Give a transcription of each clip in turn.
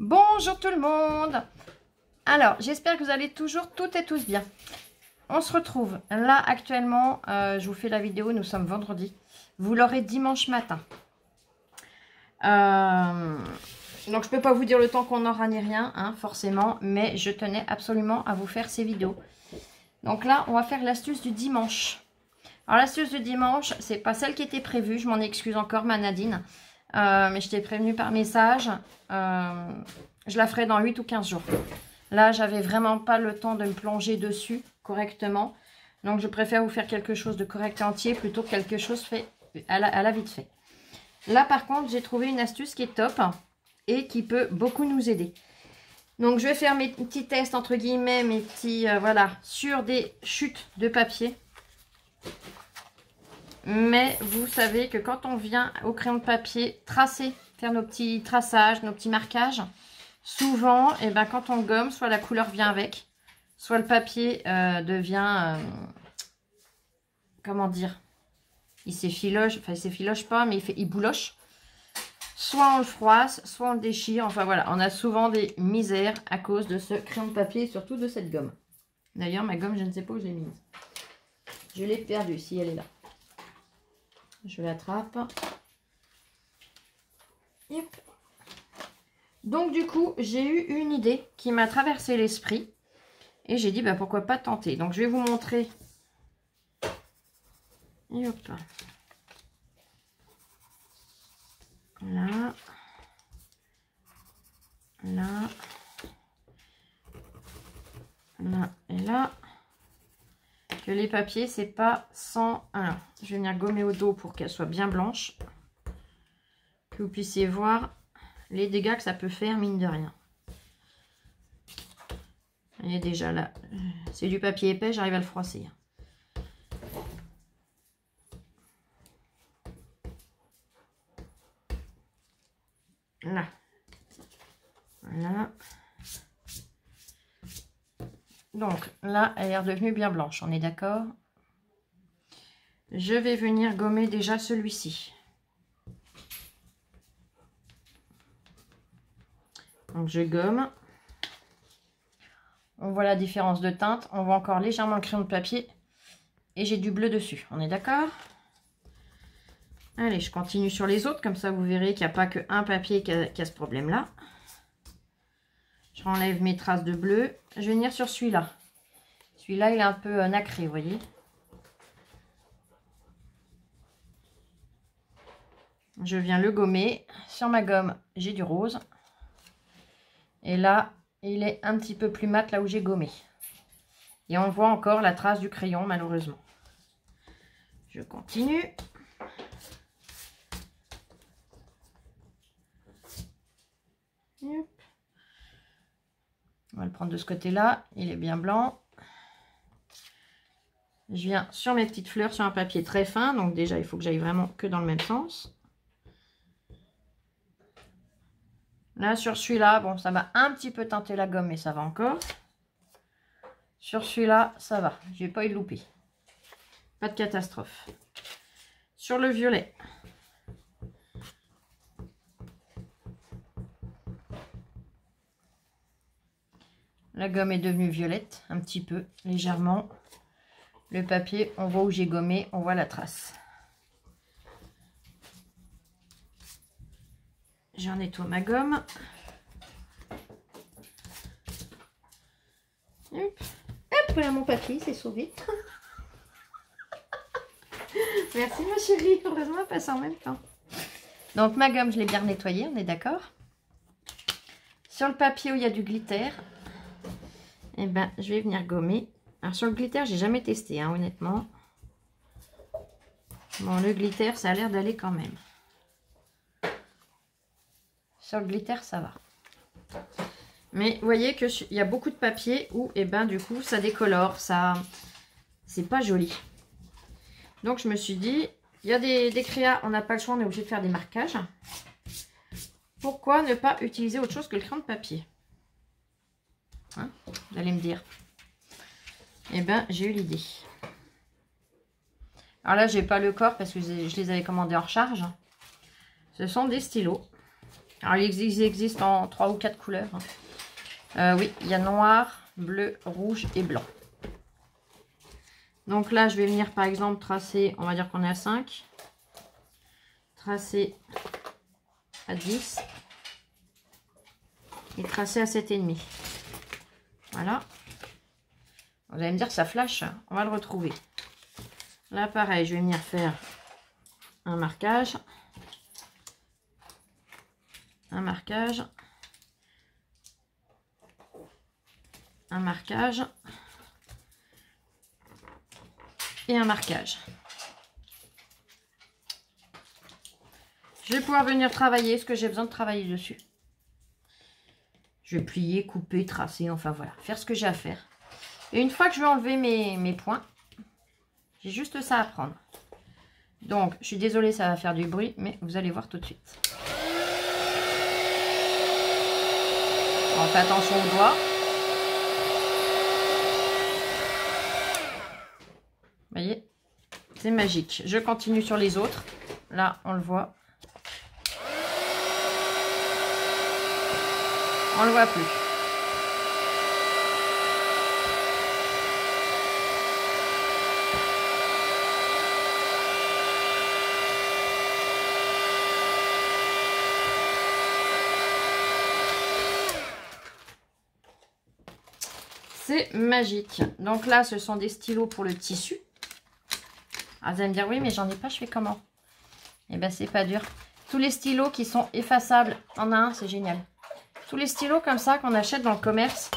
Bonjour tout le monde. Alors, j'espère que vous allez toujours toutes et tous bien. On se retrouve là actuellement, je vous fais la vidéo, nous sommes vendredi. Vous l'aurez dimanche matin. Donc je peux pas vous dire le temps qu'on aura ni rien, hein, forcément, mais je tenais absolument à vous faire ces vidéos. Donc là, on va faire l'astuce du dimanche. Alors l'astuce du dimanche, c'est pas celle qui était prévue, je m'en excuse encore ma Nadine. Mais je t'ai prévenu par message, je la ferai dans 8 ou 15 jours. Là, j'avais vraiment pas le temps de me plonger dessus correctement. Donc, je préfère vous faire quelque chose de correct et entier plutôt que quelque chose fait à la vite fait. Là, par contre, j'ai trouvé une astuce qui est top et qui peut beaucoup nous aider. Donc, je vais faire mes petits tests, entre guillemets, mes petits, voilà, sur des chutes de papier. Mais vous savez que quand on vient au crayon de papier tracer, faire nos petits traçages, nos petits marquages, souvent, et ben, quand on gomme, soit la couleur vient avec, soit le papier devient, comment dire, il s'effiloche, enfin il s'effiloche pas, mais il bouloche. Soit on le froisse, soit on le déchire, enfin voilà, on a souvent des misères à cause de ce crayon de papier et surtout de cette gomme. D'ailleurs, ma gomme, je ne sais pas où je l'ai mise. Je l'ai perdue, si elle est là. Je l'attrape. Donc du coup, j'ai eu une idée qui m'a traversé l'esprit. Et j'ai dit, bah, pourquoi pas tenter. Donc je vais vous montrer. Et hop. Là. Là. Là et là. Que les papiers, c'est pas sans... Alors, je vais venir gommer au dos pour qu'elle soit bien blanche. Que vous puissiez voir les dégâts que ça peut faire, mine de rien. Elle est déjà là. C'est du papier épais, j'arrive à le froisser. Là. Voilà. Donc, là, elle est redevenue bien blanche, on est d'accord? Je vais venir gommer déjà celui-ci. Donc, je gomme. On voit la différence de teinte. On voit encore légèrement le crayon de papier. Et j'ai du bleu dessus. On est d'accord? Allez, je continue sur les autres. Comme ça, vous verrez qu'il n'y a pas qu'un papier qui a ce problème-là. Je renlève mes traces de bleu. Je vais venir sur celui-là. Celui-là, il est un peu nacré, vous voyez. Je viens le gommer. Sur ma gomme, j'ai du rose. Et là, il est un petit peu plus mat là où j'ai gommé. Et on voit encore la trace du crayon, malheureusement. Je continue. Hop. On va le prendre de ce côté-là. Il est bien blanc. Je viens sur mes petites fleurs sur un papier très fin. Donc déjà, il faut que j'aille vraiment que dans le même sens. Là, sur celui-là, bon, ça va un petit peu teinter la gomme, mais ça va encore. Sur celui-là, ça va. J'ai pas eu de loupé. Pas de catastrophe. Sur le violet. La gomme est devenue violette, un petit peu, légèrement. Le papier, on voit où j'ai gommé, on voit la trace. J'en nettoie ma gomme. Hop, hop, là mon papier s'est sauvé. Merci ma chérie, heureusement on passe en même temps. Donc ma gomme, je l'ai bien nettoyée, on est d'accord. Sur le papier où il y a du glitter, eh ben, je vais venir gommer. Alors sur le glitter, j'ai jamais testé, hein, honnêtement. Bon, le glitter, ça a l'air d'aller quand même. Sur le glitter, ça va. Mais vous voyez qu'il y a beaucoup de papier où, eh ben, du coup, ça décolore. Ça, c'est pas joli. Donc, je me suis dit, il y a des créas, on n'a pas le choix, on est obligé de faire des marquages. Pourquoi ne pas utiliser autre chose que le crayon de papier? Hein, vous allez me dire. Eh ben, j'ai eu l'idée. Alors là, j'ai pas le corps parce que je les avais commandés en recharge. Ce sont des stylos. Alors, ils existent en 3 ou 4 couleurs. Oui, il y a noir, bleu, rouge et blanc. Donc là, je vais venir par exemple tracer, on va dire qu'on est à 5. Tracer à 10. Et tracer à 7,5. Voilà. Vous allez me dire que ça flash. On va le retrouver. Là, pareil, je vais venir faire un marquage. Un marquage. Un marquage. Et un marquage. Je vais pouvoir venir travailler ce que j'ai besoin de travailler dessus. Je vais plier, couper, tracer, enfin voilà, faire ce que j'ai à faire. Et une fois que je vais enlever mes points, j'ai juste ça à prendre. Donc, je suis désolée, ça va faire du bruit, mais vous allez voir tout de suite. On fait attention aux doigts. Vous voyez, c'est magique. Je continue sur les autres. Là, on le voit. On le voit plus. C'est magique. Donc là, ce sont des stylos pour le tissu. Ah, vous allez me dire, oui, mais j'en ai pas, je fais comment? Eh bien, c'est pas dur. Tous les stylos qui sont effaçables, en a un, c'est génial. Tous les stylos comme ça qu'on achète dans le commerce,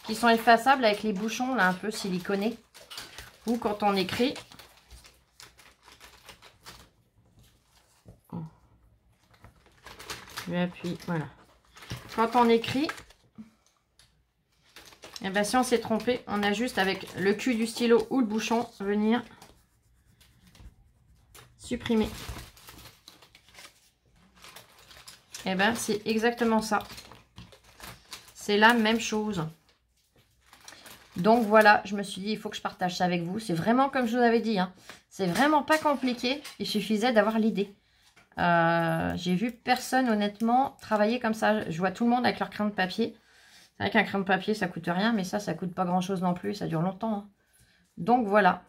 qui sont effaçables avec les bouchons là un peu siliconés. Ou quand on écrit. Je appuie, voilà. Quand on écrit, et bien si on s'est trompé, on a juste avec le cul du stylo ou le bouchon venir supprimer. Et bien c'est exactement ça. C'est la même chose. Donc voilà, je me suis dit, il faut que je partage ça avec vous. C'est vraiment comme je vous avais dit, hein. C'est vraiment pas compliqué. Il suffisait d'avoir l'idée. J'ai vu personne, honnêtement, travailler comme ça. Je vois tout le monde avec leur crayon de papier. C'est vrai qu'un crayon de papier, ça coûte rien, mais ça coûte pas grand-chose non plus. Ça dure longtemps, hein. Donc voilà.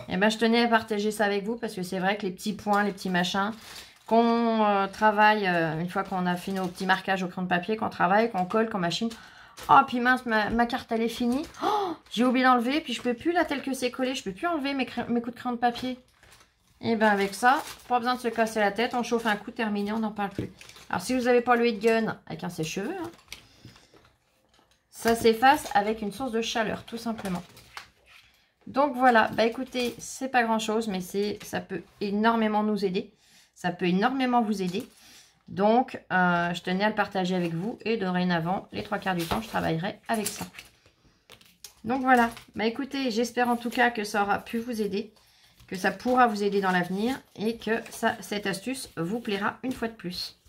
Et ben, je tenais à partager ça avec vous parce que c'est vrai que les petits points, les petits machins, qu'on travaille une fois qu'on a fait nos petits marquages au crayon de papier, qu'on travaille, qu'on colle, qu'on machine. Oh, puis mince, ma carte, elle est finie. Oh, j'ai oublié d'enlever, puis je peux plus, là, tel que c'est collé, je peux plus enlever mes coups de crayon de papier. Et bien, avec ça, pas besoin de se casser la tête. On chauffe un coup, terminé, on n'en parle plus. Alors, si vous n'avez pas le heat gun avec un sèche-cheveux, hein, ça s'efface avec une source de chaleur, tout simplement. Donc, voilà. Bah, écoutez, c'est pas grand-chose, mais ça peut énormément nous aider. Ça peut énormément vous aider. Donc, je tenais à le partager avec vous. Et dorénavant, les 3/4 du temps, je travaillerai avec ça. Donc, voilà. Bah, écoutez, j'espère en tout cas que ça aura pu vous aider. Que ça pourra vous aider dans l'avenir. Et que cette astuce vous plaira une fois de plus.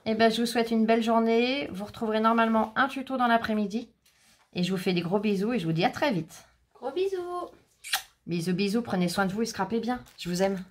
Et ben, je vous souhaite une belle journée. Vous retrouverez normalement un tuto dans l'après-midi. Et je vous fais des gros bisous. Et je vous dis à très vite. Gros bisous. Bisous, bisous. Prenez soin de vous et scrapez bien. Je vous aime.